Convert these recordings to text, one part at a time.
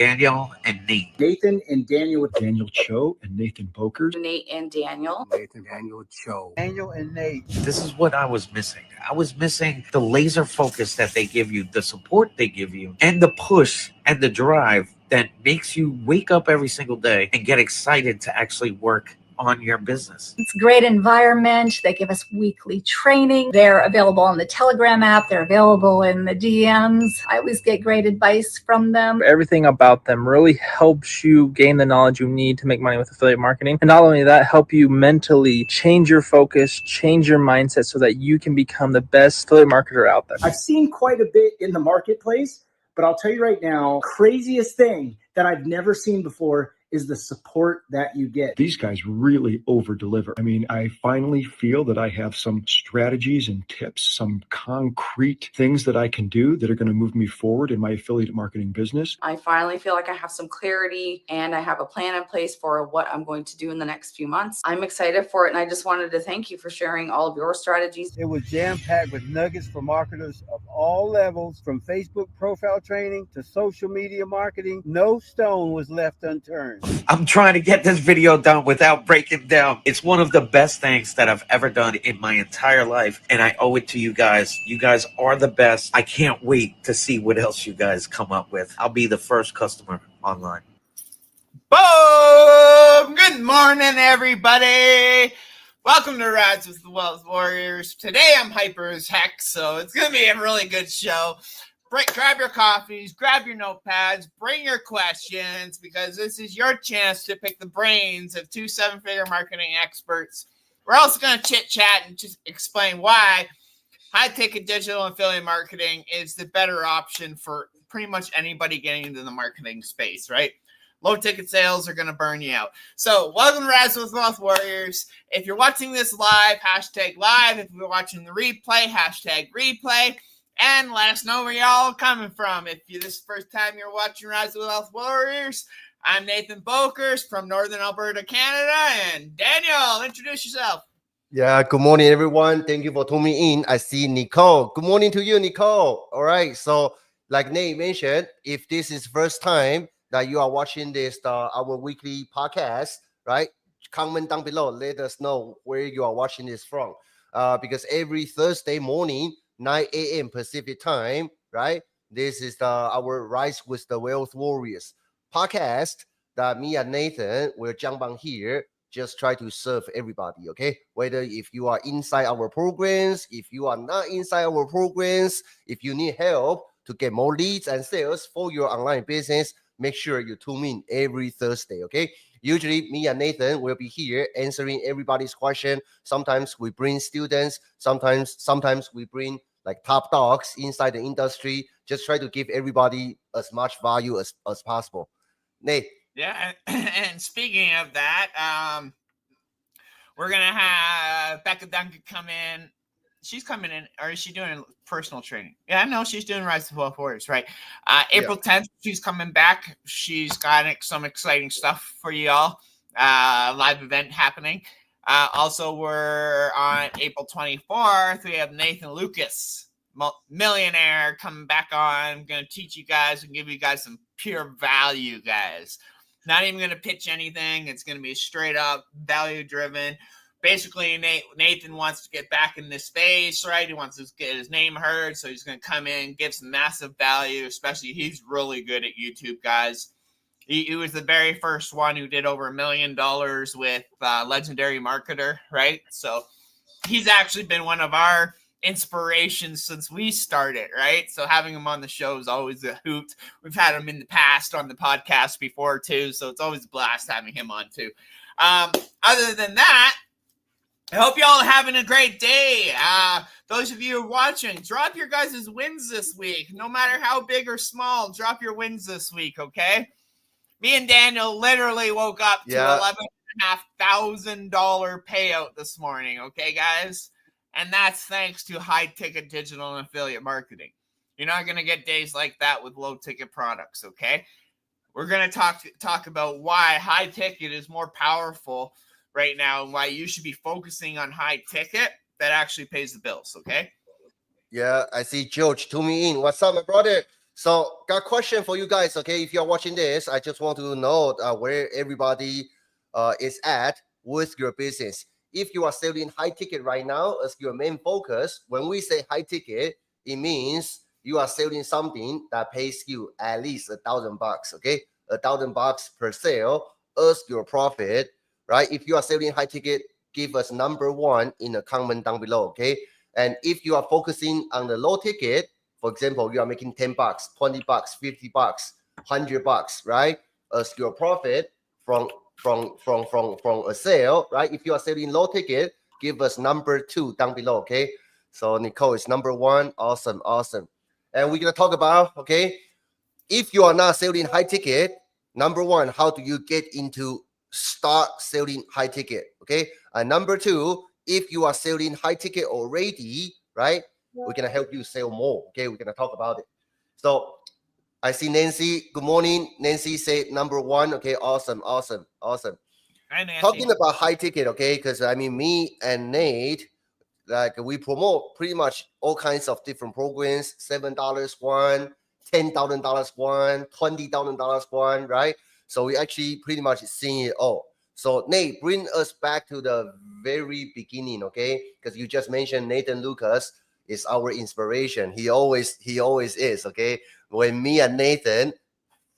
Daniel and Nate. Nathan and Daniel. Daniel Chou and Nathan Bokkers. Nate and Daniel. Nathan, Daniel, Chou. Daniel and Nate. This is what I was missing. I was missing the laser focus that they give you, the support they give you, and the push and the drive that makes you wake up every single day and get excited to actually work on your business. It's a great environment. They give us weekly training. They're available on the Telegram app. They're available in the DMs. I always get great advice from them. Everything about them really helps you gain the knowledge you need to make money with affiliate marketing. And not only that, help you mentally change your focus, change your mindset so that you can become the best affiliate marketer out there. I've seen quite a bit in the marketplace, but I'll tell you right now, craziest thing that I've never seen before is the support that you get. These guys really over deliver. I mean, I finally feel that I have some strategies and tips, some concrete things that I can do that are going to move me forward in my affiliate marketing business. I finally feel like I have some clarity and I have a plan in place for what I'm going to do in the next few months. I'm excited for it, and I just wanted to thank you for sharing all of your strategies. It was jam-packed with nuggets for marketers of all levels, from Facebook profile training to social media marketing. No stone was left unturned. I'm trying to get this video done without breaking down. It's one of the best things that I've ever done in my entire life, and I owe it to you guys. You guys are the best. I can't wait to see what else you guys come up with. I'll be the first customer online. Boom! Good morning, everybody. Welcome to Rides with the Wealth Warriors. Today I'm hyper as heck, so it's going to be a really good show. Grab your coffees, grab your notepads, bring your questions, because this is your chance to pick the brains of two seven-figure marketing experts. We're also going to chit-chat and just explain why high-ticket digital affiliate marketing is the better option for pretty much anybody getting into the marketing space, right? Low-ticket sales are going to burn you out. So welcome to Rise with Wealth Warriors. If you're watching this live, hashtag live. If you're watching the replay, hashtag replay. And let us know where y'all coming from. If this is the first time you're watching Rise of Wealth Warriors, I'm Nathan Bokkers from Northern Alberta, Canada. And Daniel, introduce yourself. Yeah, good morning, everyone. Thank you for tuning in. I see Nicole. Good morning to you, Nicole. All right. So, like Nate mentioned, if this is first time that you are watching this, our weekly podcast, right? Comment down below. Let us know where you are watching this from. Because every Thursday morning, 9 a.m. Pacific time, right? This is our Rise with the Wealth Warriors podcast that me and Nathan will jump on here, just try to serve everybody, okay? Whether if you are inside our programs, if you are not inside our programs, if you need help to get more leads and sales for your online business, make sure you tune in every Thursday, okay? Usually, me and Nathan will be here answering everybody's question. Sometimes we bring students. Sometimes we bring like top dogs inside the industry. Just try to give everybody as much value as possible. Nate. Yeah, and speaking of that, we're going to have Becca Duncan come in. She's coming in, or is she doing personal training? Yeah, I know she's doing Rise to Wealth Warriors, right? April 10th, she's coming back. She's got some exciting stuff for you all. Live event happening. Also, we're on April 24th. We have Nathan Lucas, millionaire, coming back on. I'm going to teach you guys and give you guys some pure value, guys. Not even going to pitch anything. It's going to be straight up value driven. Basically, Nathan wants to get back in this space, right? He wants to get his name heard, so he's going to come in, give some massive value, especially he's really good at YouTube, guys. He was the very first one who did over $1 million with Legendary Marketer, right? So he's actually been one of our inspirations since we started, right? So having him on the show is always a hoot. We've had him in the past on the podcast before too, so it's always a blast having him on too. Other than that, I hope y'all are having a great day. Those of you who are watching, drop your guys' wins this week. No matter how big or small, drop your wins this week, okay? Me and Daniel literally woke up to $11,500 payout this morning, okay, guys? And that's thanks to high-ticket digital and affiliate marketing. You're not going to get days like that with low-ticket products, okay? We're going to talk about why high-ticket is more powerful right now and why you should be focusing on high-ticket that actually pays the bills, okay? Yeah, I see George tuning in. What's up, my brother? So got a question for you guys. Okay, if you're watching this, I just want to know where everybody is at with your business. If you are selling high ticket right now as your main focus, when we say high ticket, it means you are selling something that pays you at least $1,000. Okay, $1,000 per sale as your profit, right? If you are selling high ticket, give us number one in the comment down below. Okay, and if you are focusing on the low ticket, for example, you are making $10, $20, $50, $100, right? As your profit from a sale, right? If you are selling low ticket, give us number two down below, okay? So Nicole is number one. Awesome, awesome. And we're gonna talk about, okay, if you are not selling high ticket, number one, how do you get into start selling high ticket? Okay. And number two, if you are selling high ticket already, right? We're gonna help you sell more. Okay, we're gonna talk about it. So I see Nancy. Good morning. Nancy said number one. Okay, awesome, awesome, awesome. Hi, Nancy. Talking about high ticket, okay, because I mean me and Nate, like we promote pretty much all kinds of different programs, $7 one, $10,000 one, $20,000 one, right? So we actually pretty much seeing it all. So Nate, bring us back to the very beginning, okay? Because you just mentioned Nathan Lucas is our inspiration. He always is, okay? When me and Nathan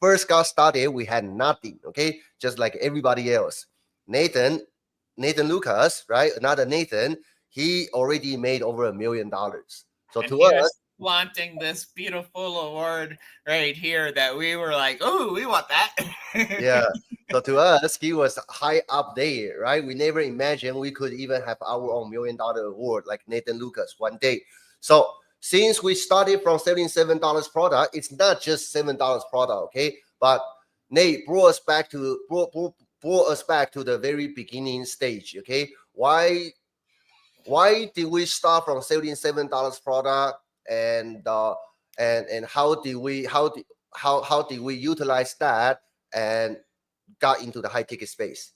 first got started, we had nothing, okay? Just like everybody else. Nathan Lucas, right? Another Nathan, he already made over $1 million. So and to he us, was flaunting this beautiful award right here that we were like, oh, we want that. yeah. So to us, he was high up there, right? We never imagined we could even have our own $1 million award like Nathan Lucas one day. So since we started from selling $7 product, it's not just $7 product, okay? But Nate brought us back to the very beginning stage, okay? Why did we start from selling $7 product, and how did we utilize that and got into the high ticket space?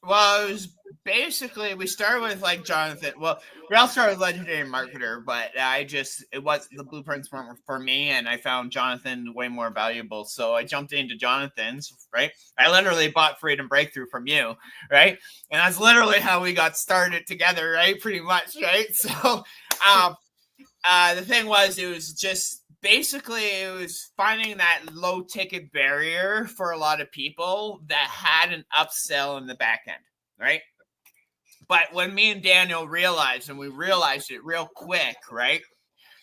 Well, it was basically, we started with like Jonathan. Well, we all started with Legendary Marketer, but it was the blueprints weren't for me, and I found Jonathan way more valuable. So I jumped into Jonathan's, right? I literally bought Freedom Breakthrough from you, right? And that's literally how we got started together, right? Pretty much, right? So the thing was, it was just basically it was finding that low ticket barrier for a lot of people that had an upsell in the back end, right? But when me and Daniel realized, and we realized it real quick, right,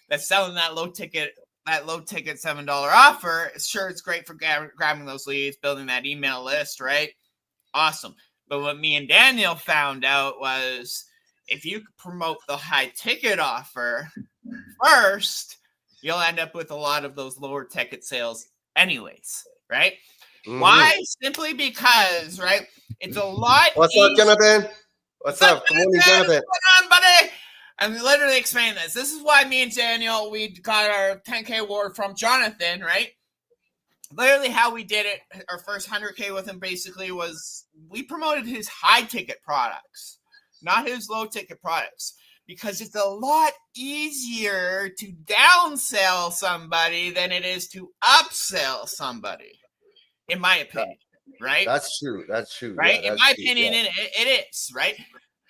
that selling that low ticket $7 offer, sure, it's great for grabbing those leads, building that email list, right? Awesome. But what me and Daniel found out was if you promote the high ticket offer first, you'll end up with a lot of those lower ticket sales anyways, right? Mm-hmm. Why? Simply because, right, it's a lot What's up, Jonathan? What's up? Good morning, Jonathan. What's on, buddy? I'm literally explaining this. This is why me and Daniel, we got our 10K award from Jonathan, right? Literally how we did it, our first 100K with him basically was we promoted his high ticket products, not his low ticket products. Because it's a lot easier to downsell somebody than it is to upsell somebody, in my opinion, right? That's true. Right? Yeah, in my opinion, it is, right?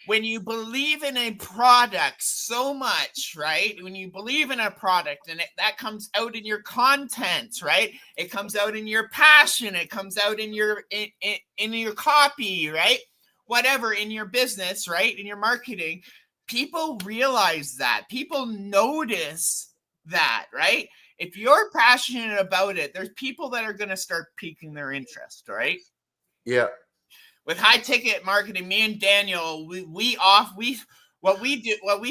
When you believe in a product so much, right? When you believe in a product and that comes out in your content, right? It comes out in your passion. It comes out in your copy, right? Whatever, in your business, right? In your marketing. People realize that. People notice that, right? If you're passionate about it, there's people that are going to start piquing their interest, right? Yeah. With high ticket marketing, me and Daniel, what we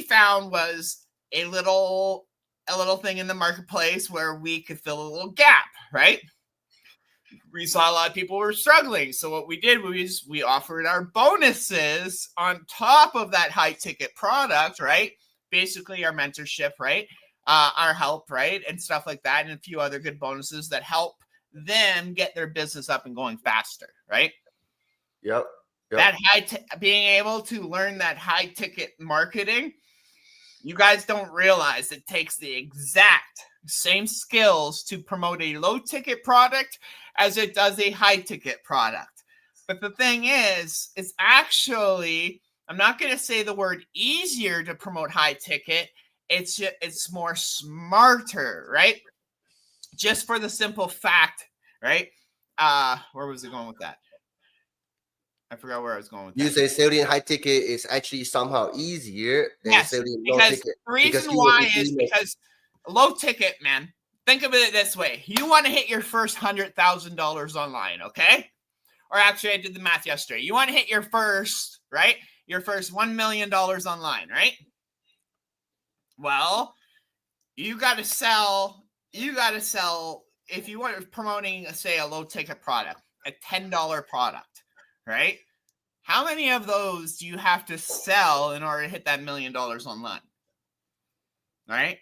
found was a little thing in the marketplace where we could fill a little gap, right? We saw a lot of people were struggling. So what we did was we offered our bonuses on top of that high ticket product, right? Basically our mentorship, right? Our help, right? And stuff like that. And a few other good bonuses that help them get their business up and going faster, right? Yep. That being able to learn that high ticket marketing, you guys don't realize it takes the exact same skills to promote a low ticket product as it does a high ticket product. But the thing is, it's actually, I'm not going to say the word easier to promote high ticket. It's more smarter, right? Just for the simple fact, right? Where was it going with that? I forgot where I was going with that. You say selling high ticket is actually somehow easier than selling low ticket. The reason why is because low ticket, man, think of it this way. You want to hit your first $100,000 online, okay? Or actually, I did the math yesterday. You want to hit your first, right? Your first $1 million online, right? Well, you got to sell, if you want promoting, say, a low ticket product, a $10 product, right? How many of those do you have to sell in order to hit that $1 million online? Right?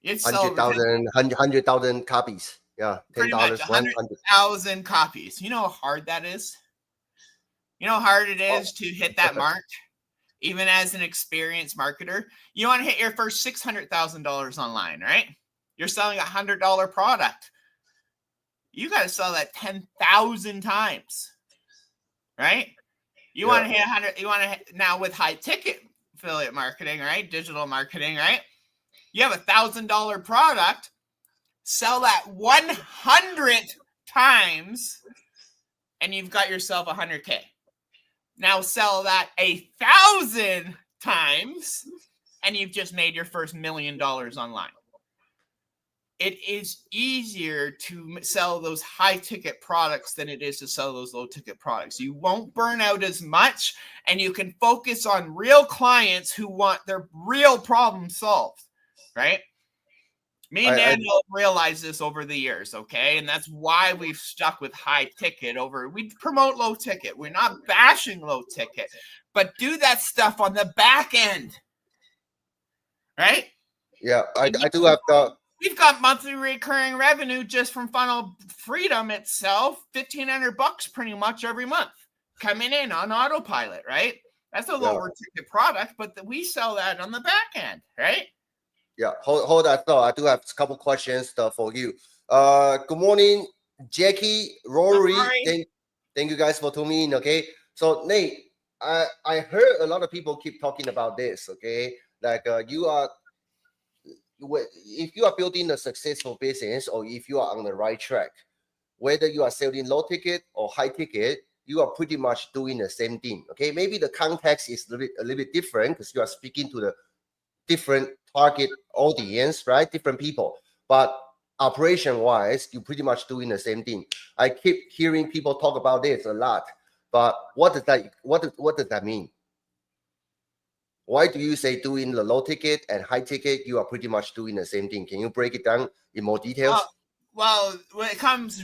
It's 100,000 copies. Yeah, $10, 100,000 copies. You know how hard that is? You know how hard it is to hit that mark? Even as an experienced marketer, you want to hit your first $600,000 online, right? You're selling a $100 product. You got to sell that 10,000 times, right? You want to hit 100. You want to now with high ticket affiliate marketing, right? Digital marketing, right? You have $1,000 product. Sell that 100 times, and you've got yourself 100K. Now sell that 1,000 times, and you've just made your first $1 million online. It is easier to sell those high ticket products than it is to sell those low ticket products. You won't burn out as much, and you can focus on real clients who want their real problem solved, right? Me and Daniel realized this over the years, okay? And that's why we've stuck with high ticket we promote low ticket. We're not bashing low ticket, but do that stuff on the back end, right? Yeah, I do have the... We've got monthly recurring revenue just from Funnel Freedom itself, $1,500 pretty much every month coming in on autopilot, right? That's a lower ticket product, but we sell that on the back end, right? Yeah, hold that thought. I do have a couple questions for you. Good morning, Jackie, Rory. Thank you guys for tuning in. Okay, so Nate, I heard a lot of people keep talking about this. Okay, like if you are building a successful business, or if you are on the right track, whether you are selling low ticket or high ticket, you are pretty much doing the same thing. Okay, maybe the context is a little bit different because you are speaking to the different target audience, right? Different people, but operation wise, you're pretty much doing the same thing. I keep hearing people talk about this a lot, but what does that mean? Why do you say doing the low ticket and high ticket, you are pretty much doing the same thing? Can you break it down in more details? Well, when it comes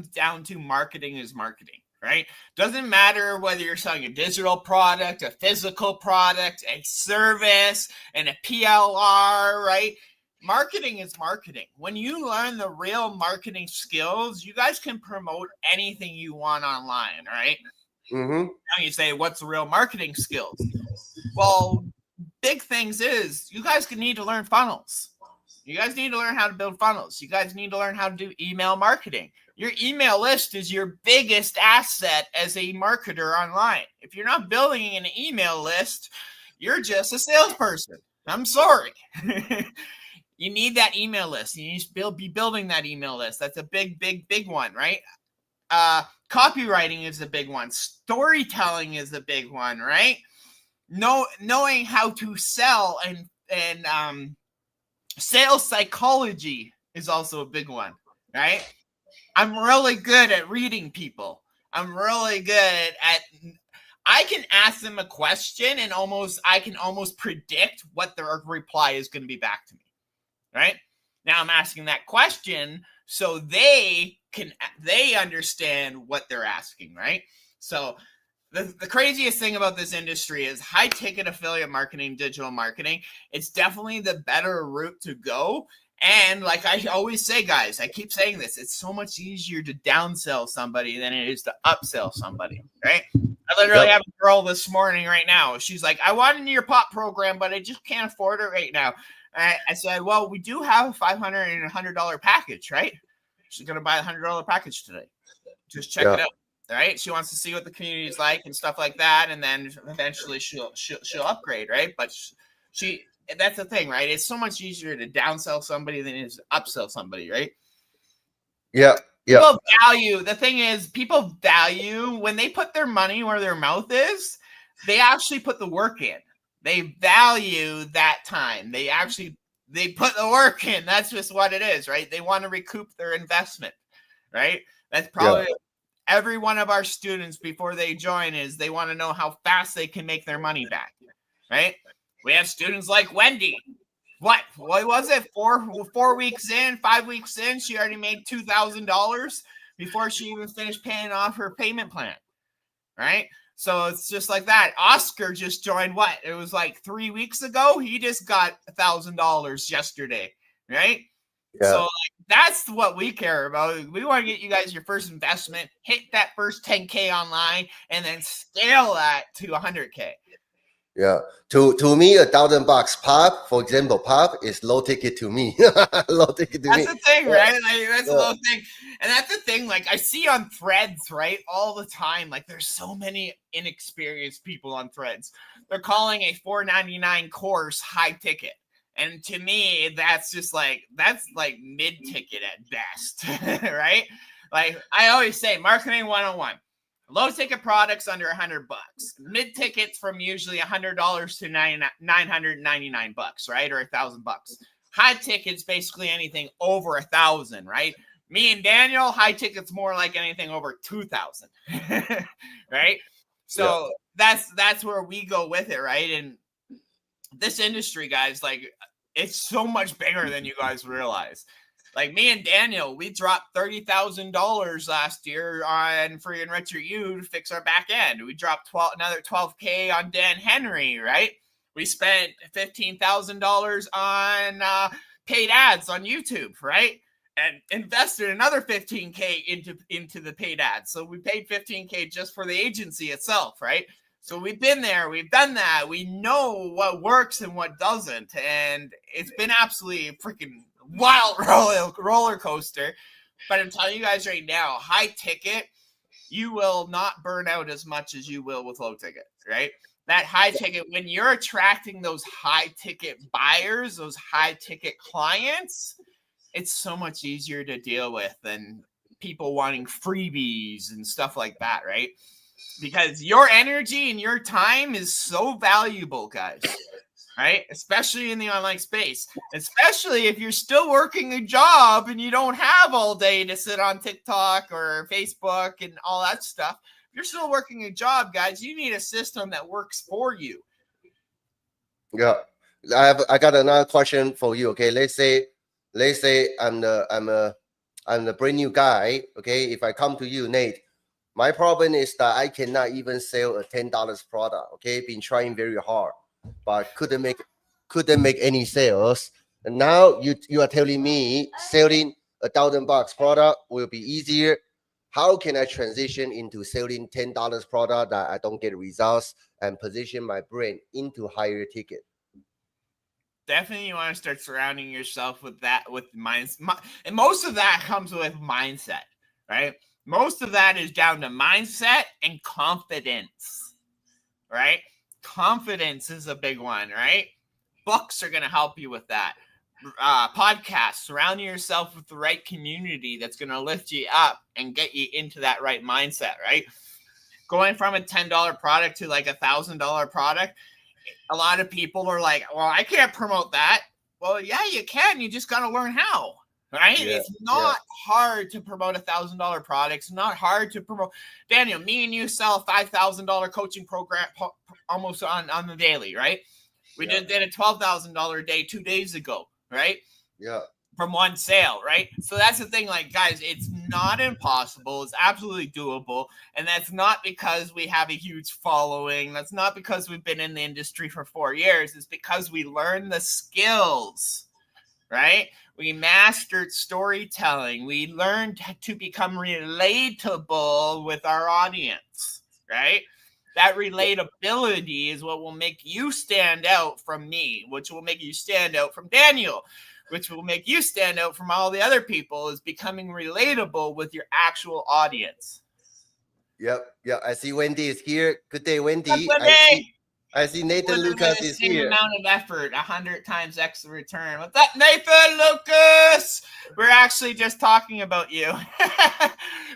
down to marketing is marketing. Right? Doesn't matter whether you're selling a digital product, a physical product, a service, and a PLR, right? Marketing is marketing. When you learn the real marketing skills, you guys can promote anything you want online, right? Mm-hmm. Now you say, what's the real marketing skills? Well, big things is you guys need to learn funnels. You guys need to learn how to build funnels. You guys need to learn how to do email marketing. Your email list is your biggest asset as a marketer online. If you're not building an email list, you're just a salesperson. I'm sorry. You need that email list. You need to be building that email list. That's a big, big, big one, right? Copywriting is a big one. Storytelling is a big one, right? Knowing how to sell and sales psychology is also a big one, right? I'm really good at reading people. I'm really good at, I can ask them a question and I can almost predict what their reply is going to be back to me, right? Now I'm asking that question so they understand what they're asking, right? So the craziest thing about this industry is high ticket affiliate marketing, digital marketing. It's definitely the better route to go. And like I always say, guys, I keep saying this, it's so much easier to downsell somebody than it is to upsell somebody, right? I literally have a girl this morning right now. She's like, I want into your pop program, but I just can't afford it right now. I said, well, we do have a $500 and $100 package, right? She's going to buy a $100 package today. Just check it out. Right? She wants to see what the community is like and stuff like that. And then eventually she'll upgrade, right? But that's the thing, right? It's so much easier to downsell somebody than it is to upsell somebody, right? Yeah. People value, the thing is, people value when they put their money where their mouth is, they actually put the work in. They value that time. They put the work in. That's just what it is, right? They want to recoup their investment, right? That's probably every one of our students before they join is they want to know how fast they can make their money back, right? We have students like Wendy. What was it? 4 weeks in, 5 weeks in, she already made $2,000 before she even finished paying off her payment plan, right? So it's just like that. Oscar just joined what? It was like 3 weeks ago. He just got $1,000 yesterday, right? Yeah. So that's what we care about. We want to get you guys your first investment, hit that first 10K online, and then scale that to 100K. Yeah. To me, $1,000 pop, for example, pop is low ticket to me. Low ticket to me. That's the thing, right? Like, that's a little thing. And that's the thing, like I see on threads, right? All the time. Like there's so many inexperienced people on threads. They're calling a $4.99 course high ticket. And to me, that's like mid-ticket at best, right? Like I always say, marketing 101. Low ticket products under $100, mid tickets from usually $100 to $999, right? Or $1,000. High tickets, basically anything over $1,000, right? Me and Daniel, high tickets more like anything over $2,000, right? So that's where we go with it, right? And this industry, guys, like it's so much bigger than you guys realize. Like me and Daniel, we dropped $30,000 last year on Free and Richer You to fix our back end. We dropped another $12K on Dan Henry, right? We spent $15,000 on paid ads on YouTube, right? And invested another $15K into the paid ads. So we paid $15K just for the agency itself, right? So we've been there, we've done that. We know what works and what doesn't. And it's been absolutely freaking wild roller coaster. But I'm telling you guys right now, high ticket, you will not burn out as much as you will with low ticket, right? That high ticket, when you're attracting those high ticket buyers, those high ticket clients, it's so much easier to deal with than people wanting freebies and stuff like that, right? Because your energy and your time is so valuable, guys. Right? Especially in the online space, especially if you're still working a job and you don't have all day to sit on TikTok or Facebook and all that stuff. If you're still working a job, guys, you need a system that works for you. Yeah. I got another question for you. Okay. Let's say I'm the brand new guy. Okay. If I come to you, Nate, my problem is that I cannot even sell a $10 product. Okay. Been trying very hard, but couldn't make any sales. And now you are telling me selling $1,000 product will be easier. How can I transition into selling $10 product that I don't get results and position my brand into higher ticket? Definitely you want to start surrounding yourself with mindset. And most of that comes with mindset, right? Most of that is down to mindset and confidence, right? Confidence is a big one, right? Books are going to help you with that. Podcasts, surrounding yourself with the right community that's going to lift you up and get you into that right mindset, right? Going from a $10 product to like $1,000 product, a lot of people are like, well, I can't promote that. Well, yeah, you can. You just got to learn how, right? Yeah, it's not hard to promote $1,000 products. Not hard to promote. Daniel, me and you sell a $5,000 coaching program almost on the daily, right? We did a $12,000 a day 2 days ago, right? Yeah. From one sale, right? So that's the thing, like, guys, it's not impossible. It's absolutely doable. And that's not because we have a huge following. That's not because we've been in the industry for 4 years. It's because we learned the skills, right? We mastered storytelling. We learned to become relatable with our audience, right? That relatability is what will make you stand out from me, which will make you stand out from Daniel, which will make you stand out from all the other people, is becoming relatable with your actual audience. Yep. I see Wendy is here. Good day, Wendy. I see Nathan Lucas is same here. Amount of effort, 100 times extra return. What's up, Nathan Lucas? We're actually just talking about you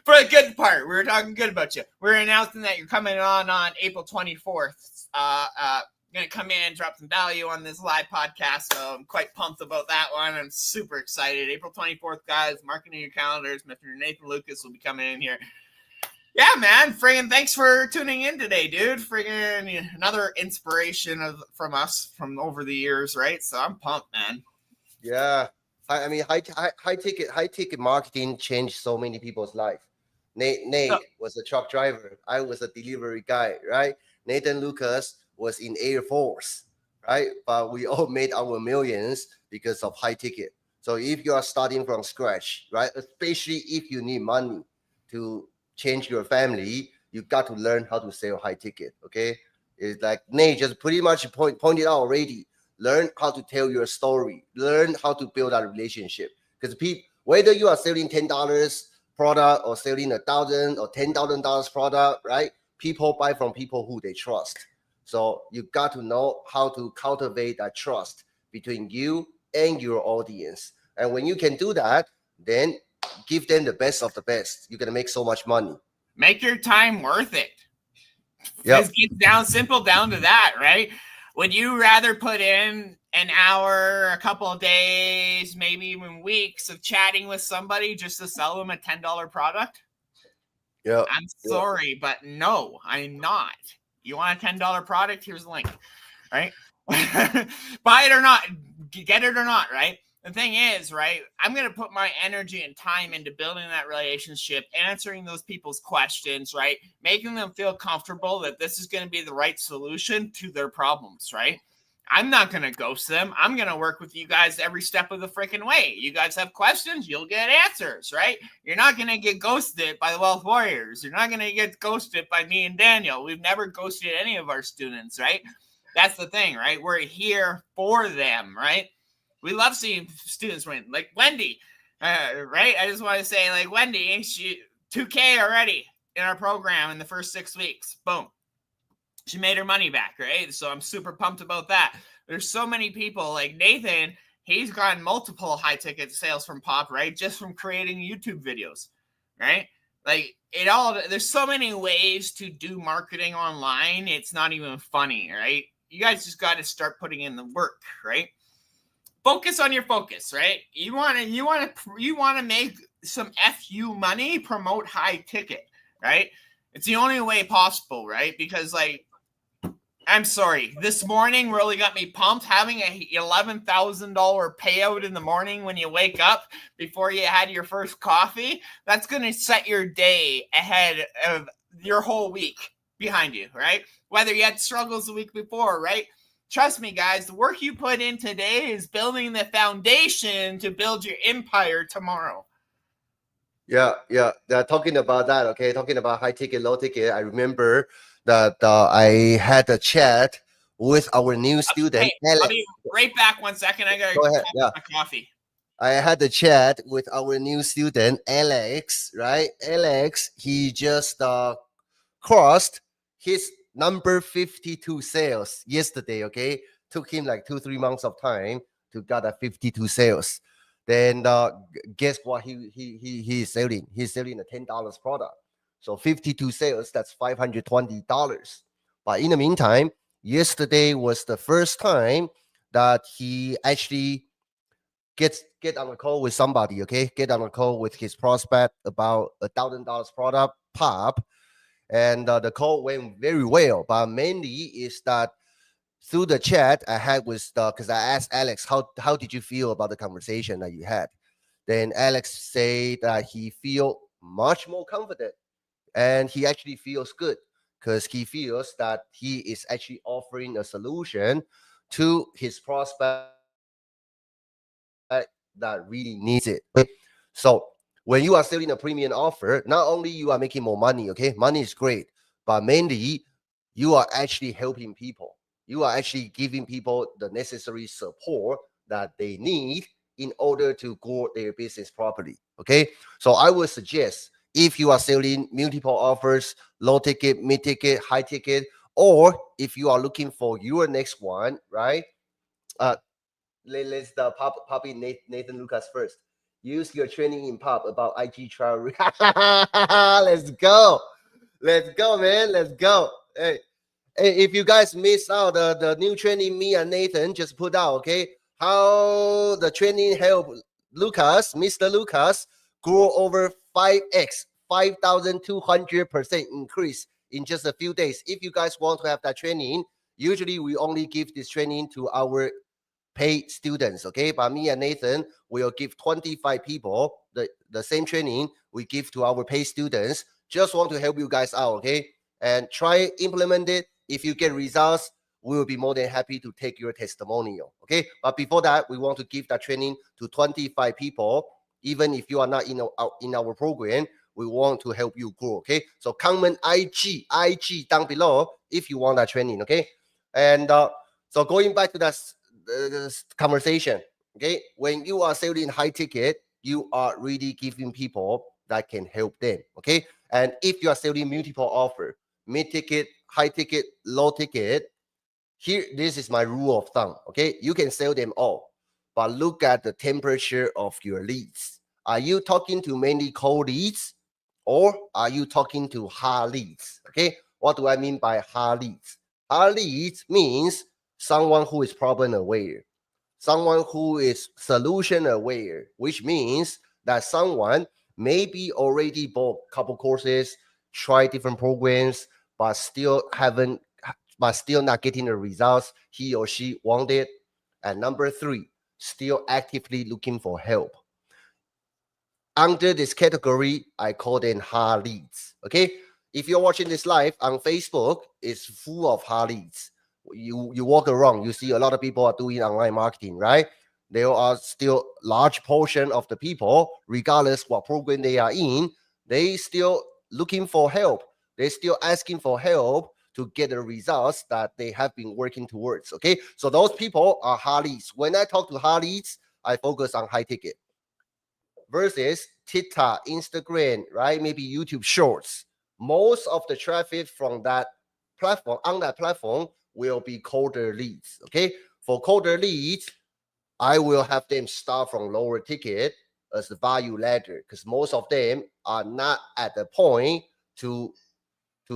for the good part. We were talking good about you. We're announcing that you're coming on April 24th. Going to come in and drop some value on this live podcast. So I'm quite pumped about that one. I'm super excited. April 24th, guys. Marking your calendars. Mr. Nathan Lucas will be coming in here. Yeah, man. Friggin' thanks for tuning in today, dude. Friggin' another inspiration from us from over the years, right? So I'm pumped, man. Yeah. I mean, high ticket marketing changed so many people's life. Nate was a truck driver. I was a delivery guy, right? Nathan Lucas was in Air Force, right? But we all made our millions because of high ticket. So if you are starting from scratch, right? Especially if you need money to change your family, you got to learn how to sell high ticket. Okay, it's like Nate just pretty much pointed out already. Learn how to tell your story. Learn how to build a relationship. Because people, whether you are selling $10 product or selling $1,000 or $10,000 product, right? People buy from people who they trust. So you got to know how to cultivate that trust between you and your audience. And when you can do that, then give them the best of the best. You're gonna make so much money. Make your time worth it. Yeah. It's simple down to that, right? Would you rather put in an hour, a couple of days, maybe even weeks of chatting with somebody just to sell them a $10 product? Yeah. I'm sorry, but no, I'm not. You want a $10 product? Here's the link, right? Buy it or not, get it or not, right? The thing is, right, I'm going to put my energy and time into building that relationship, answering those people's questions, right? Making them feel comfortable that this is going to be the right solution to their problems, right? I'm not going to ghost them. I'm going to work with you guys every step of the freaking way. You guys have questions, you'll get answers, right? You're not going to get ghosted by the Wealth Warriors. You're not going to get ghosted by me and Daniel. We've never ghosted any of our students, right? That's the thing, right? We're here for them, right? We love seeing students win, like Wendy, right? I just want to say, like Wendy, she 2K already in our program in the first 6 weeks. Boom. She made her money back, right? So I'm super pumped about that. There's so many people like Nathan. He's gotten multiple high ticket sales from Pop, right? Just from creating YouTube videos, right? Like there's so many ways to do marketing online. It's not even funny, right? You guys just got to start putting in the work, right? Focus on your focus, right? You want to make some FU money, promote high ticket, right? It's the only way possible, right? Because like, I'm sorry, this morning really got me pumped. Having a $11,000 payout in the morning when you wake up before you had your first coffee, that's going to set your day ahead of your whole week behind you, right? Whether you had struggles the week before, right? Trust me, guys, the work you put in today is building the foundation to build your empire tomorrow. Yeah. They're talking about that, okay? Talking about high ticket, low ticket. I remember that I had a chat with our new student, Alex. I'll be right back 1 second. I got to go ahead. Yeah. my coffee. I had a chat with our new student, Alex, right? Alex, he just crossed his number 52 sales yesterday, okay? Took him like 2-3 months of time to get a 52 sales. Then guess what he's selling? He's selling a $10 product. So 52 sales, that's $520. But in the meantime, yesterday was the first time that he actually get on a call with somebody, okay? Get on a call with his prospect about $1,000 product, Pop. And the call went very well, but mainly is that through the chat I had with because I asked Alex, how did you feel about the conversation that you had? Then Alex said that he feel much more confident and he actually feels good because he feels that he is actually offering a solution to his prospect that really needs it. So when you are selling a premium offer, not only you are making more money, okay? Money is great, but mainly you are actually helping people. You are actually giving people the necessary support that they need in order to grow their business properly. Okay. So I would suggest, if you are selling multiple offers, low ticket, mid ticket, high ticket, or if you are looking for your next one, right? Let's Poppy Nathan Lucas first. Use your training in pop about IG trial. Let's go. Let's go, man. Let's go. Hey, if you guys miss out the new training me and Nathan just put out, okay, how the training helped Lucas, Mr. Lucas, grow over 5x, 5,200% increase in just a few days. If you guys want to have that training, usually we only give this training to our paid students, okay? But me and Nathan will give 25 people the same training we give to our paid students. Just want to help you guys out, okay? And try implement it. If you get results, we will be more than happy to take your testimonial, okay? But before that, we want to give that training to 25 people. Even if you are not in our program, we want to help you grow, okay? So comment IG down below if you want that training, okay? And so going back to that conversation, okay, when you are selling high ticket, you are really giving people that can help them, okay? And if you are selling multiple offer, mid ticket, high ticket, low ticket, here, this is my rule of thumb, okay? You can sell them all, but look at the temperature of your leads. Are you talking to mainly cold leads, or are you talking to hard leads? Okay, what do I mean by hard leads? Hard leads means someone who is problem aware, someone who is solution aware, which means that someone maybe already bought a couple courses, try different programs, but still not getting the results he or she wanted. And number three, still actively looking for help. Under this category, I call them hard leads. Okay, if you're watching this live on Facebook, it's full of hard leads. You walk around, you see a lot of people are doing online marketing, right? There are still large portion of the people, regardless what program they are in, they still looking for help. They're still asking for help to get the results that they have been working towards. Okay, so those people are hard leads. When I talk to hard leads, I focus on high ticket versus TikTok, Instagram, right? Maybe YouTube Shorts. Most of the traffic from that platform, on that platform, will be colder leads. Okay, for colder leads, I will have them start from lower ticket as the value ladder, because most of them are not at the point to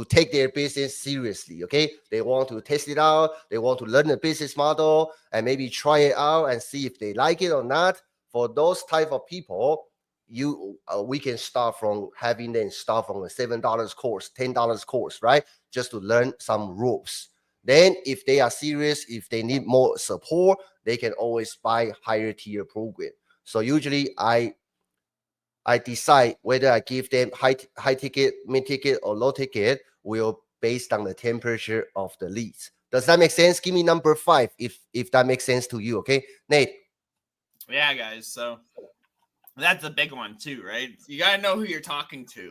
take their business seriously. Okay, they want to test it out, they want to learn the business model and maybe try it out and see if they like it or not. For those type of people, we can start from having them start from a $7 course, $10 course, right? Just to learn some ropes. Then if they are serious, if they need more support, they can always buy higher tier program. So usually I decide whether I give them high ticket, mid ticket, or low ticket will based on the temperature of the leads. Does that make sense? Give me number 5 if that makes sense to you. Okay, Nate. Yeah, guys. So that's a big one too, right? You got to know who you're talking to.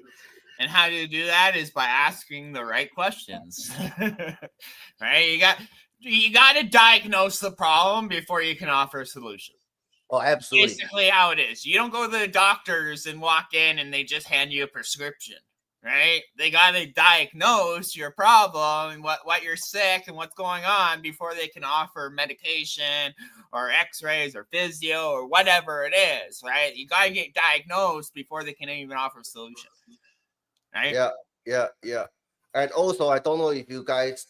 And how to do that is by asking the right questions. Right? You got to diagnose the problem before you can offer a solution. Oh, absolutely. Basically how it is. You don't go to the doctors and walk in and they just hand you a prescription, right? They got to diagnose your problem and what you're sick and what's going on before they can offer medication or x-rays or physio or whatever it is, right? You got to get diagnosed before they can even offer a solution, right? Yeah. And also, I don't know if you guys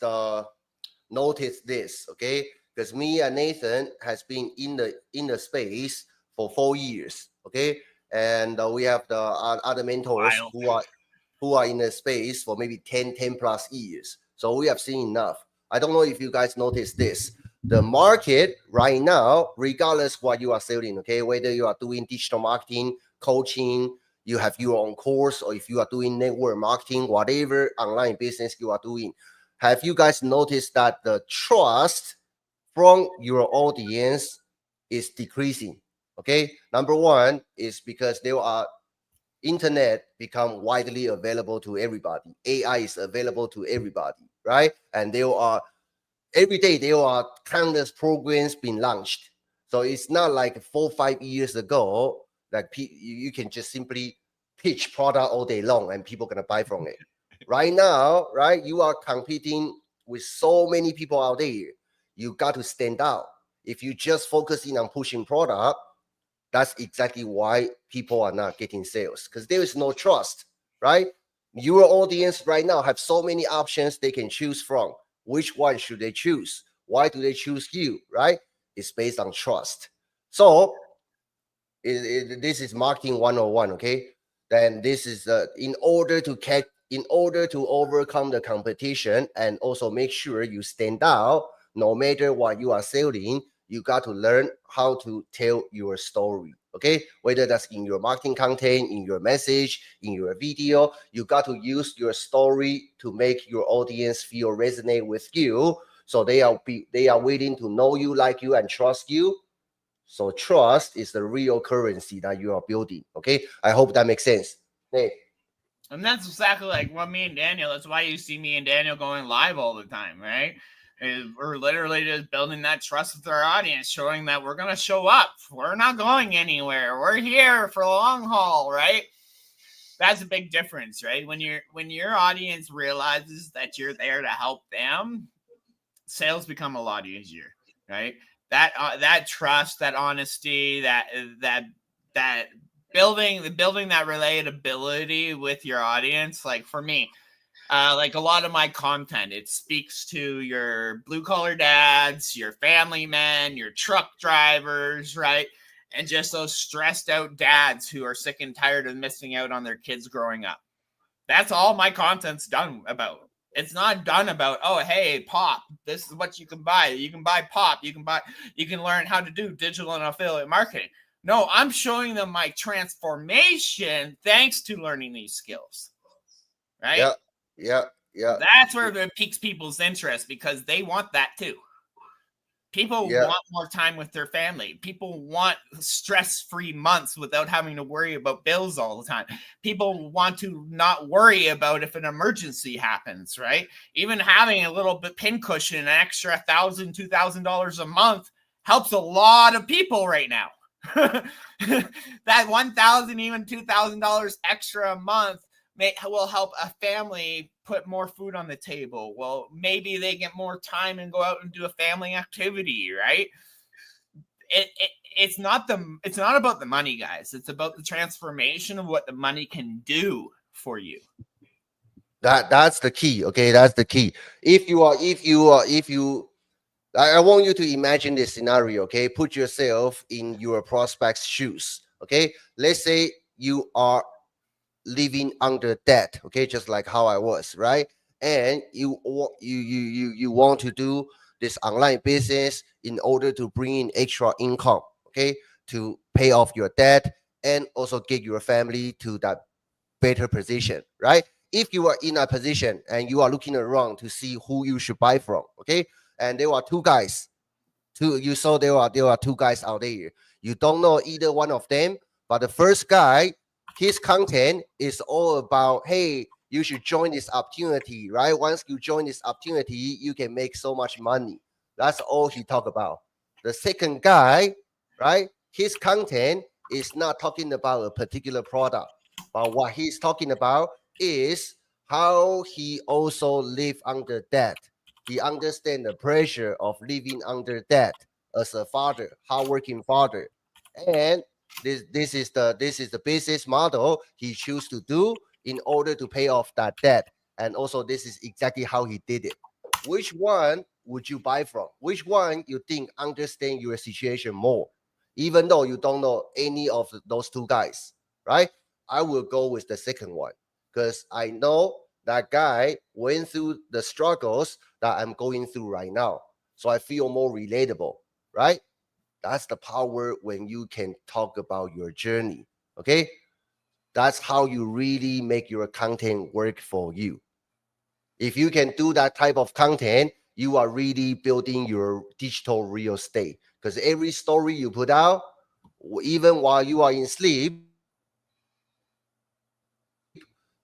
noticed this, okay? Because me and Nathan has been in the space for 4 years, okay? And we have the other mentors who are in the space for maybe 10 plus years. So we have seen enough. I don't know if you guys noticed this. The market right now, regardless what you are selling, okay, whether you are doing digital marketing, coaching, you have your own course, or if you are doing network marketing, whatever online business you are doing, have you guys noticed that the trust from your audience is decreasing? Okay, number one is because there are internet become widely available to everybody. AI is available to everybody. right? And there are every day there are countless programs being launched. So it's not like 4 or 5 years ago, like you can just simply pitch product all day long and people gonna buy from it. Right now, right, you are competing with so many people out there. You got to stand out. If you just focusing on pushing product, that's exactly why people are not getting sales, because there is no trust, right? Your audience right now have so many options they can choose from. Which one should they choose? Why do they choose you, right? It's based on trust. So this is marketing 101, okay? Then this is in order to overcome the competition and also make sure you stand out no matter what you are selling, you got to learn how to tell your story, okay? Whether that's in your marketing content, in your message, in your video, you got to use your story to make your audience feel resonate with you, so they are willing to know you, like you, and trust you. So trust is the real currency that you are building. Okay, I hope that makes sense. Hey. And that's exactly like what me and Daniel, that's why you see me and Daniel going live all the time, right? We're literally just building that trust with our audience, showing that we're going to show up. We're not going anywhere. We're here for the long haul, right? That's a big difference, right? When your audience realizes that you're there to help them, sales become a lot easier, right? That trust, that honesty, that building that relatability with your audience. Like for me, like a lot of my content, it speaks to your blue collar dads, your family men, your truck drivers, right? And just those stressed out dads who are sick and tired of missing out on their kids growing up. That's all my content's done about. It's not done about, oh, hey, Pop, this is what you can buy. You can buy Pop. You can learn how to do digital and affiliate marketing. No, I'm showing them my transformation thanks to learning these skills. Right? Yeah. That's where it piques people's interest, because they want that too. People want more time with their family. People want stress-free months without having to worry about bills all the time. People want to not worry about if an emergency happens, right? Even having a little bit pin cushion, an extra $1,000, $2,000 a month helps a lot of people right now. That $1,000, even $2,000 extra a month will help a family put more food on the table. Well, maybe they get more time and go out and do a family activity, right? It's not about the money, guys. It's about the transformation of what the money can do for you. That's the key. Okay, that's the key. If you I want you to imagine this scenario. Okay, put yourself in your prospect's shoes. Okay, let's say you are living under debt, okay, just like how I was, right? And you want to do this online business in order to bring in extra income, okay, to pay off your debt and also get your family to that better position, right? If you are in a position and you are looking around to see who you should buy from, okay, and there are two guys, you saw there are two guys out there. You don't know either one of them, but the first guy, his content is all about, hey, you should join this opportunity, right? Once you join this opportunity, you can make so much money. That's all he talk about. The second guy, right? His content is not talking about a particular product, but what he's talking about is how he also live under debt. He understands the pressure of living under debt as a father, hardworking father, and this is the business model he chose to do in order to pay off that debt. And also, this is exactly how he did it. Which one would you buy from? Which one you think understand your situation more, even though you don't know any of those two guys, right? I will go with the second one because I know that guy went through the struggles that I'm going through right now. So I feel more relatable, right? That's the power when you can talk about your journey. Okay. That's how you really make your content work for you. If you can do that type of content, you are really building your digital real estate, because every story you put out, even while you are in sleep,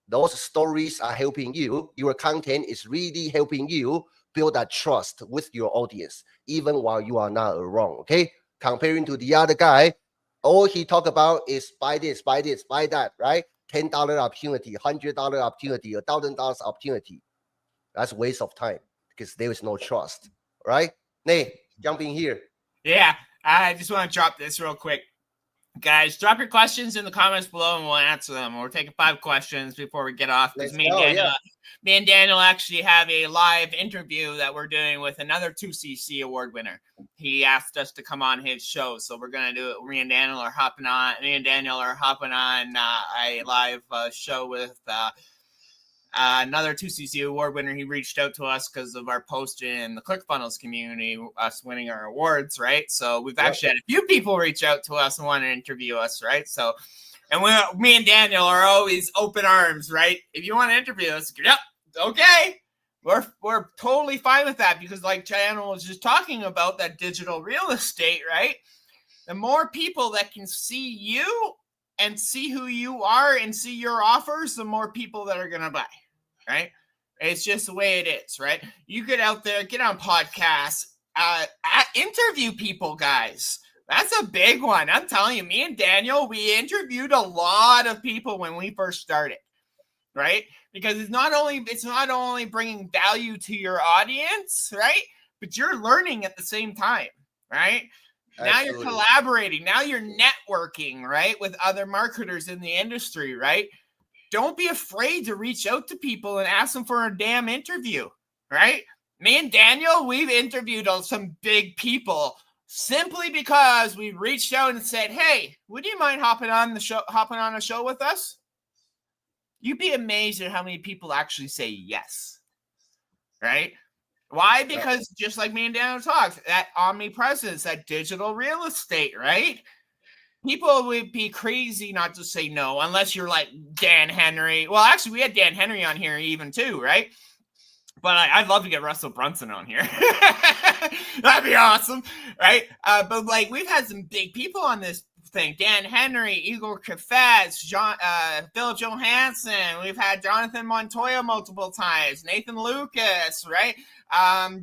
those stories are helping you. Your content is really helping you build that trust with your audience, even while you are not around. Okay, comparing to the other guy, all he talk about is buy this, buy this, buy that, right? $10 opportunity, $100 opportunity, $1,000 opportunity. That's a waste of time because there is no trust, right? Nate, jump in here. Yeah, I just want to drop this real quick. Guys, drop your questions in the comments below and we'll answer them. We're taking 5 questions before we get off because me and Daniel actually have a live interview that we're doing with another 2CC award winner. He asked us to come on his show, so we're gonna do it. Me and Daniel are hopping on a live show with another 2CC award winner. He reached out to us because of our post in the ClickFunnels community, us winning our awards, right? So we've actually had a few people reach out to us and want to interview us, right? So, and me and Daniel are always open arms, right? If you want to interview us, yep, okay. We're totally fine with that because like Daniel was just talking about that digital real estate, right? The more people that can see you and see who you are and see your offers, the more people that are going to buy, right? It's just the way it is, right? You get out there, get on podcasts, interview people, guys. That's a big one. I'm telling you, me and Daniel, we interviewed a lot of people when we first started, right? Because it's not only bringing value to your audience, right? But you're learning at the same time, right? Now you're collaborating. Now you're networking, right, with other marketers in the industry, right? Don't be afraid to reach out to people and ask them for a damn interview, right? Me and Daniel, we've interviewed some big people simply because we reached out and said, "Hey, would you mind hopping on a show with us?" You'd be amazed at how many people actually say yes, right? Why? Because just like me and Daniel talked, that omnipresence, that digital real estate, right? People would be crazy not to say no unless you're like Dan Henry. Well, actually, we had Dan Henry on here even too, right? But I'd love to get Russell Brunson on here. That'd be awesome, right? But like we've had some big people on this thing. Dan Henry, Igor Kafetz, Philip Johansson. We've had Jonathan Montoya multiple times. Nathan Lucas, right?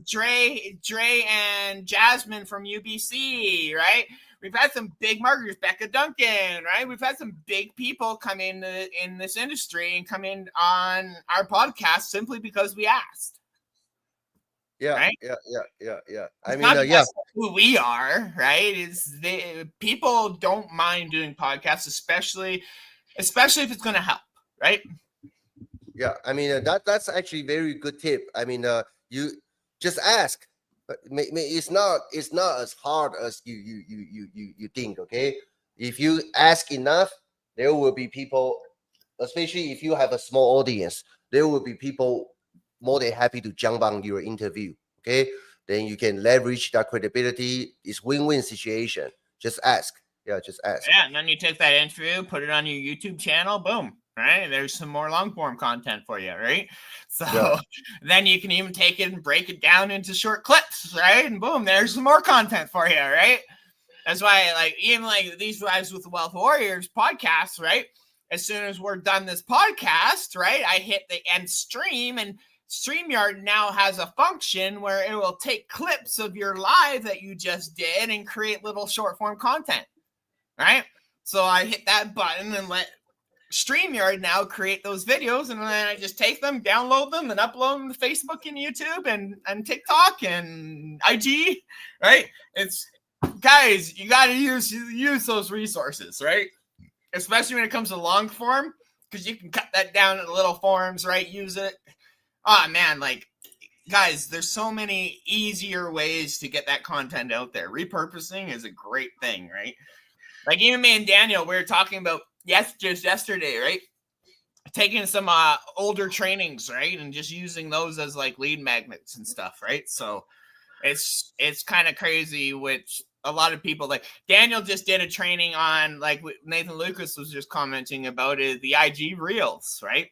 Dre and Jasmine from UBC, right? We've had some big marketers, Becca Duncan, right? We've had some big people come in this industry and come in on our podcast simply because we asked. Yeah, right? Yeah. I mean, who we are, right? People don't mind doing podcasts, especially if it's going to help, right? Yeah, I mean that's actually very good tip. I mean, you just ask. But it's not as hard as you think. Okay, if you ask enough, there will be people, especially if you have a small audience, there will be people more than happy to jump on your interview. Okay, then you can leverage that credibility. It's win-win situation. Just ask. Yeah, just ask. Yeah, and then you take that interview, put it on your YouTube channel, boom. Right, there's some more long form content for you, right? So then you can even take it and break it down into short clips, right? And boom, there's some more content for you, right? That's why, even these guys with the Wealth Warriors podcast, right? As soon as we're done this podcast, right, I hit the end stream, and StreamYard now has a function where it will take clips of your live that you just did and create little short form content, right? So I hit that button and let StreamYard now create those videos, and then I just take them, download them, and upload them to Facebook and YouTube and TikTok and IG, right? It's, guys, you got to use those resources, right? Especially when it comes to long form, because you can cut that down into little forms, right? Use it. Oh man, guys, there's so many easier ways to get that content out there. Repurposing is a great thing, right? Like even me and Daniel, we were talking about just yesterday, right? Taking some older trainings, right? And just using those as lead magnets and stuff, right? So it's kind of crazy, which a lot of people Daniel just did a training on, Nathan Lucas was just commenting about it, the IG Reels, right?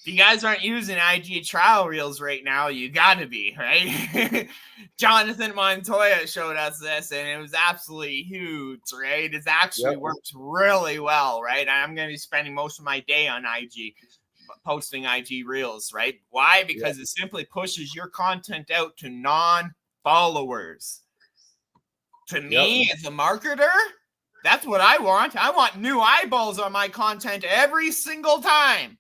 If you guys aren't using IG trial reels right now, you got to be, right? Jonathan Montoya showed us this, and it was absolutely huge, right? It actually works really well, right? I'm going to be spending most of my day on IG. posting IG Reels, right? Why? Because it simply pushes your content out to non-followers. To me, as a marketer, that's what I want. I want new eyeballs on my content every single time,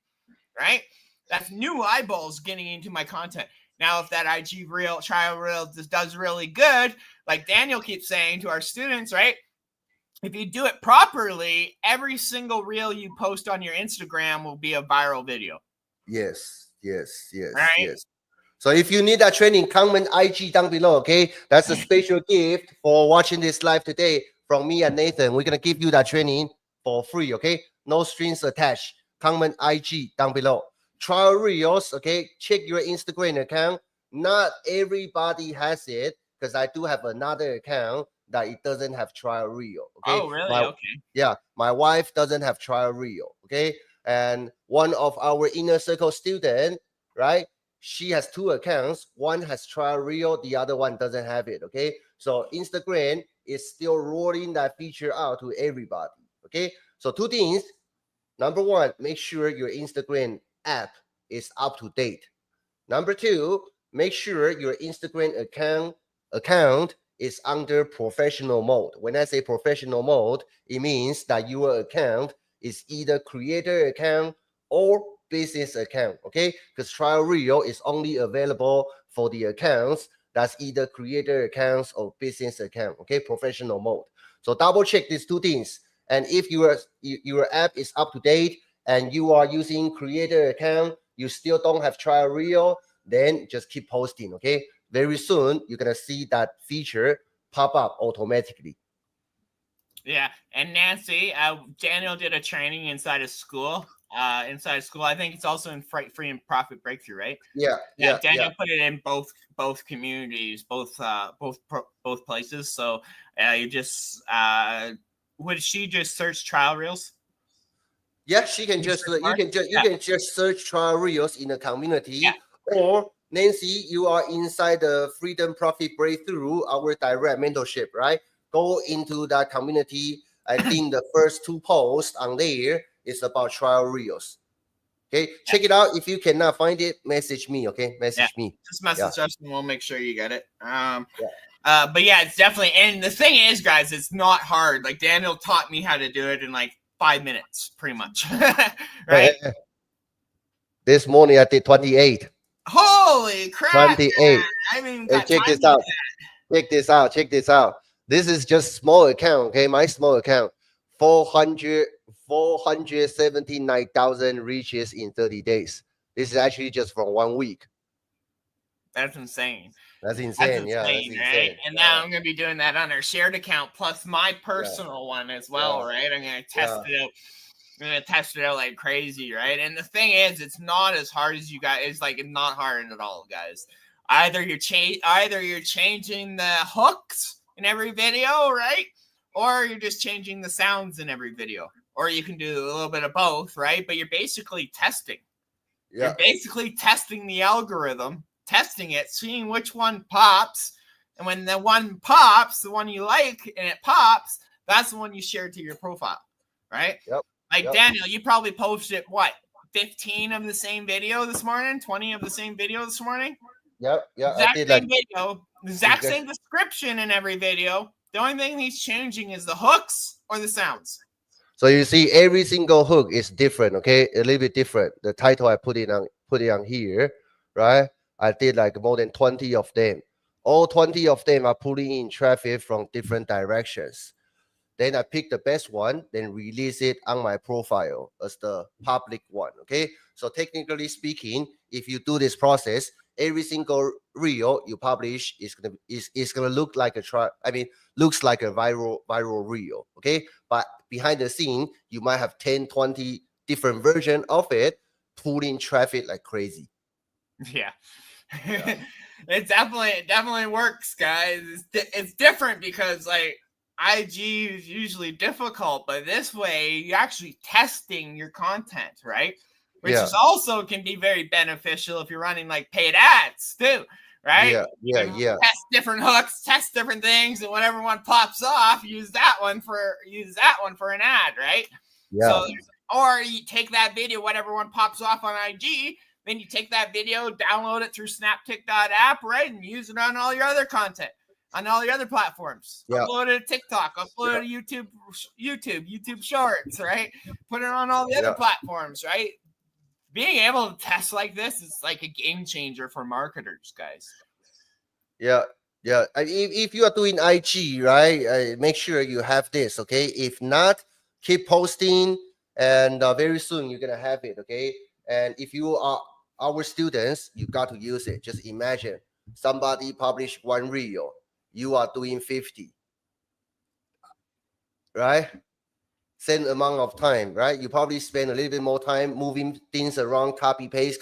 right? That's new eyeballs getting into my content. Now, if that IG Reel, trial reel does really good, like Daniel keeps saying to our students, right? If you do it properly, every single reel you post on your Instagram will be a viral video. Yes. Right? So if you need that training, comment IG down below, okay? That's a special gift for watching this live today from me and Nathan. We're going to give you that training for free, okay? No strings attached. Comment IG down below. Trial reels, okay? Check your Instagram account. Not everybody has it because I do have another account that it doesn't have trial reel, okay? Oh, really? Okay. Yeah, my wife doesn't have trial reel, okay? And one of our inner circle student, right? She has 2 accounts. One has trial reel, the other one doesn't have it, okay? So Instagram is still rolling that feature out to everybody, okay? So 2 things. Number 1, make sure your Instagram app is up to date. Number 2, make sure your Instagram account is under professional mode. When I say professional mode, it means that your account is either creator account or business account, okay? Because trial reel is only available for the accounts that's either creator accounts or business account, okay? Professional mode. So double check these 2 things. And if your app is up to date and you are using creator account, you still don't have trial reel, then just keep posting, okay? Very soon, you're going to see that feature pop up automatically. Yeah. And Nancy, Daniel did a training inside of school. I think it's also in Free and Profit Breakthrough, right? Yeah. Daniel put it in both communities, both places. So you just would she just search trial reels? Yeah, she can just you can just search trial reels in the community, or Nancy, you are inside the Freedom Profit Breakthrough, our direct mentorship, right? Go into that community. I think the first 2 posts on there is about trial reels. Okay, check it out. If you cannot find it, message me. Okay, message me. Just message us and we'll make sure you get it. But yeah, it's definitely. And the thing is, guys, it's not hard. Like Daniel taught me how to do it in like 5 minutes, pretty much. Right? This morning I did 28. Holy crap! 28. I mean, check this out. Check this out. This is just small account. Okay, my small account. 479,000 reaches in 30 days. This is actually just from 1 week. That's insane. That's insane. That's right? And now I'm going to be doing that on our shared account plus my personal one as well, right? I'm going to test it out. I'm going to test it out like crazy, right? And the thing is, it's not as hard as you guys. It's like it's not hard at all, guys. Either you're changing the hooks in every video, right? Or you're just changing the sounds in every video. Or you can do a little bit of both, right? But you're basically testing. Yeah. You're basically testing the algorithm, testing it, seeing which one pops. And when the one pops, the one you like, and it pops, that's the one you share to your profile, right? Yep. Like Daniel, you probably posted, 15 of the same video this morning? 20 of the same video this morning? Yep. Exact same video, exact same description in every video. The only thing he's changing is the hooks or the sounds. So you see, every single hook is different, okay? A little bit different. The title I put it on here, right? I did like more than 20 of them. All 20 of them are pulling in traffic from different directions. Then I pick the best one, then release it on my profile as the public one, okay? So technically speaking, if you do this process, every single reel you publish is gonna look like looks like a viral reel, okay? But behind the scene, you might have 10, 20 different versions of it, pulling traffic like crazy. Yeah. It definitely works, guys. It's different because like IG is usually difficult, but this way you're actually testing your content, right? Which is also can be very beneficial if you're running like paid ads too, right? Yeah. Test different hooks, test different things, and whenever one pops off, use that one for an ad, right? Yeah. So there's Or you take that video, whatever one pops off on IG, then you take that video, download it through snaptic.app, right? And use it on all your other content, on all your other platforms. Yeah. Upload it to TikTok, upload it to YouTube Shorts, right? Put it on all the other platforms, right? Being able to test like this is like a game changer for marketers, guys. Yeah. If you are doing IG, right, make sure you have this, okay? If not, keep posting, and very soon you're gonna have it, okay? And if you are our students, you got to use it. Just imagine somebody publish one reel, you are doing 50, right? Same amount of time, right? You probably spend a little bit more time moving things around, copy paste.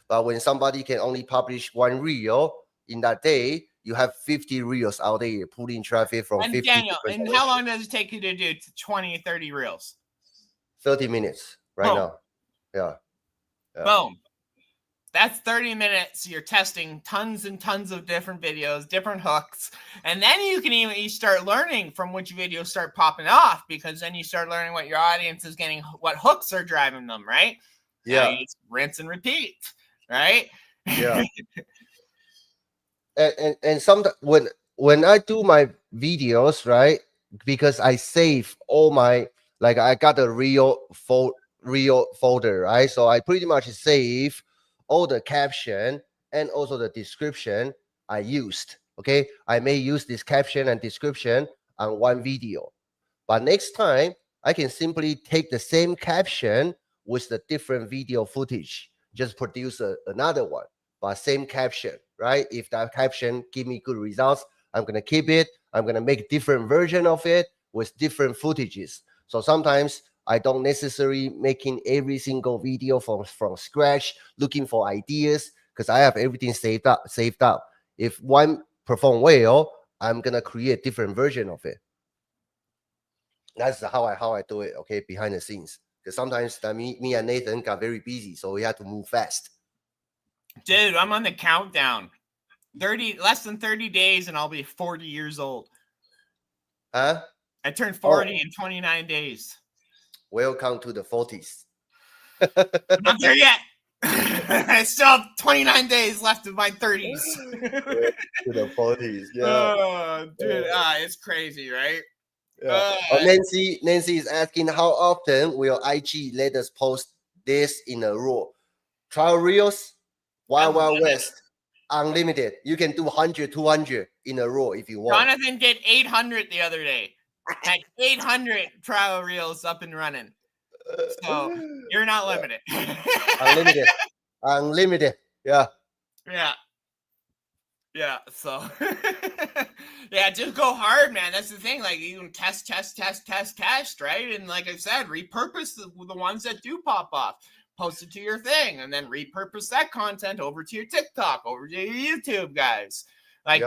But when somebody can only publish one reel in that day, you have 50 reels out there pulling traffic from And 50 Daniel, different and how long does it take you to do 20, 30 reels? 30 minutes right now. Yeah. Boom. That's 30 minutes. You're testing tons and tons of different videos, different hooks. And then you start learning from which videos start popping off, because then you start learning what your audience is getting, what hooks are driving them, right? Yeah. Now you just rinse and repeat, right? Yeah. and sometimes when I do my videos, right, because I save all my, like, I got a real folder, right? So I pretty much save all the caption and also the description I used. Okay, I may use this caption and description on one video, but next time I can simply take the same caption with the different video footage, just produce another one, but same caption, right? If that caption give me good results, I'm gonna keep it. I'm gonna make different version of it with different footages. So sometimes I don't necessarily making every single video from scratch, looking for ideas, because I have everything saved up. If one perform well, I'm gonna create different version of it. That's how I do it. Okay, behind the scenes, because sometimes me and Nathan got very busy, so we had to move fast. Dude, I'm on the countdown. Less than 30 days and I'll be 40 years old. Huh? I turned 40 in 29 days. Welcome to the 40s. I'm not there yet. I still have 29 days left of my 30s. To the 40s, yeah. Oh, dude, it's crazy, right? Yeah. Nancy is asking, how often will IG let us post this in a row? Trial reels, Wild West, unlimited. You can do 100, 200 in a row if you want. Jonathan did 800 the other day. Had 800 trial reels up and running. So you're not limited. Unlimited. Yeah. So yeah, just go hard, man. That's the thing. Like, you can test, right? And like I said, repurpose the ones that do pop off. Post it to your thing, and then repurpose that content over to your TikTok, over to your YouTube, guys. Like,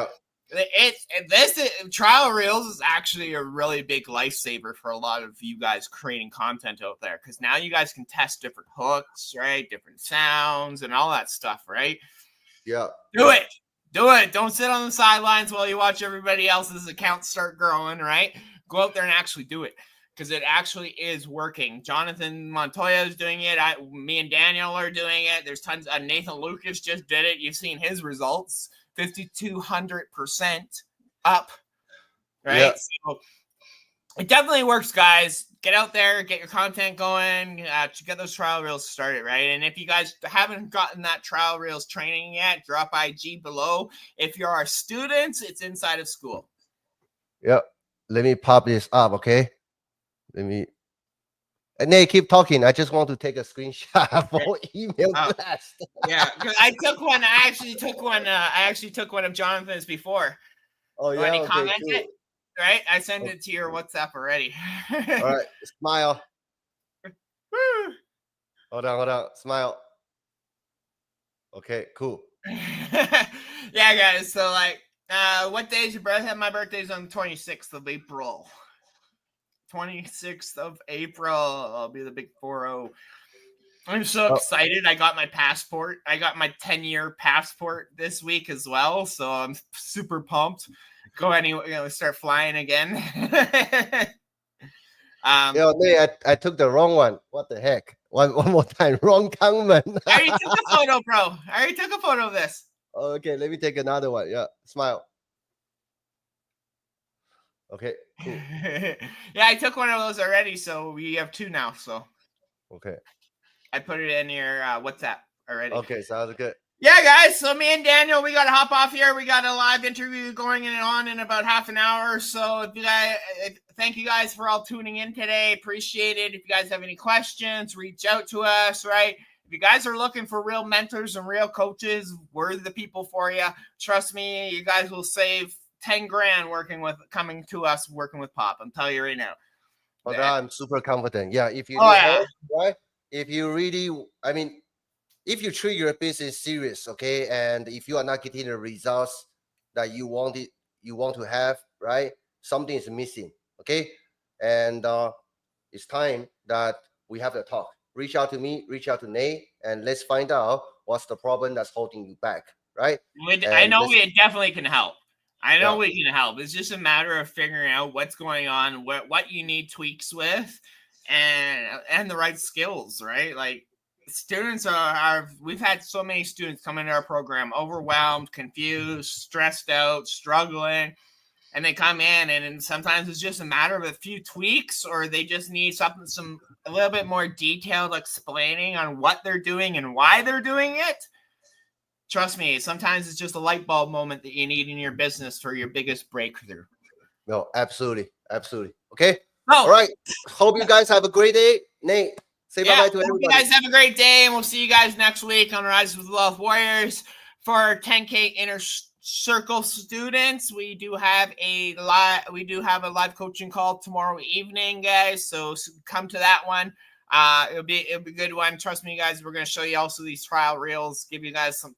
trial reels is actually a really big lifesaver for a lot of you guys creating content out there, because now you guys can test different hooks, right? Different sounds and all that stuff, right? Yeah. Do it. Don't sit on the sidelines while you watch everybody else's accounts start growing, right? Go out there and actually do it, because it actually is working. Jonathan Montoya is doing it. Me and Daniel are doing it. There's tons. Nathan Lucas just did it. You've seen his results, 5,200% up, right? Yeah. So it definitely works, guys. Get out there, get your content going, get those trial reels started, right? And if you guys haven't gotten that trial reels training yet, drop IG below. If you're our students, it's inside of school. Yep. Let me pop this up, okay? And Nate, keep talking. I just want to take a screenshot for email blast. Yeah, because I actually took one of Jonathan's before. Oh, yeah. When he Okay, commented, cool. right? I sent it to your WhatsApp already. All right, smile. Hold on. Smile. Okay, cool. Yeah, guys. So, like, what day is your birthday? My birthday's on the 26th of April. 26th of April. I'll be the big 4-0. I'm so excited. I got my passport. I got my 10-year passport this week as well. So I'm super pumped. Go anyway, start flying again. Yo, Nate, I took the wrong one. What the heck? One more time. Wrong comment. I already took a photo, bro. I already took a photo of this. Okay, let me take another one. Yeah, smile. Okay, cool. Yeah, I took one of those already, so we have 2 now. So Okay. I put it in your WhatsApp already. Okay, sounds good. Yeah, guys. So me and Daniel, we got to hop off here. We got a live interview going on in about half an hour. So if you guys, thank you guys for all tuning in today. Appreciate it. If you guys have any questions, reach out to us. Right. If you guys are looking for real mentors and real coaches, we're the people for you. Trust me, you guys will save 10 grand coming to us working with Pop. I'm telling you right now. Okay, I'm super confident. Yeah, if you Oh, need yeah. help, right? If you really, I mean, if you treat your business serious, okay, and if you are not getting the results that you want to have, right? Something is missing, okay? And it's time that we have a talk. Reach out to me, reach out to Nate, and let's find out what's the problem that's holding you back, right? I know let's- we definitely can help. I know Yeah. we can help. It's just a matter of figuring out what's going on, what you need tweaks with, and the right skills, right? Like students are we've had so many students come into our program overwhelmed, confused, stressed out, struggling, and they come in and sometimes it's just a matter of a few tweaks, or they just need a little bit more detailed explaining on what they're doing and why they're doing it. Trust me, sometimes it's just a light bulb moment that you need in your business for your biggest breakthrough. No, absolutely. Absolutely. Okay. Oh, All right. Hope you guys have a great day. Nate, say yeah. bye-bye to Hope everybody. you guys have a great day, and we'll see you guys next week on Rise with Wealth Warriors. For our 10K Inner Circle students, we do have a live coaching call tomorrow evening, guys. So come to that one. It'll be a good one. Trust me, guys. We're going to show you also these trial reels,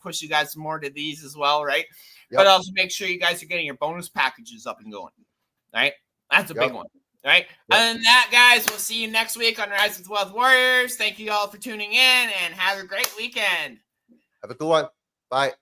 push you guys some more to these as well, right? Yep. But also make sure you guys are getting your bonus packages up and going, right? That's a big one, right? Yep. Other than that, guys, we'll see you next week on Rise with Wealth Warriors. Thank you all for tuning in, and have a great weekend. Have a good one. Bye.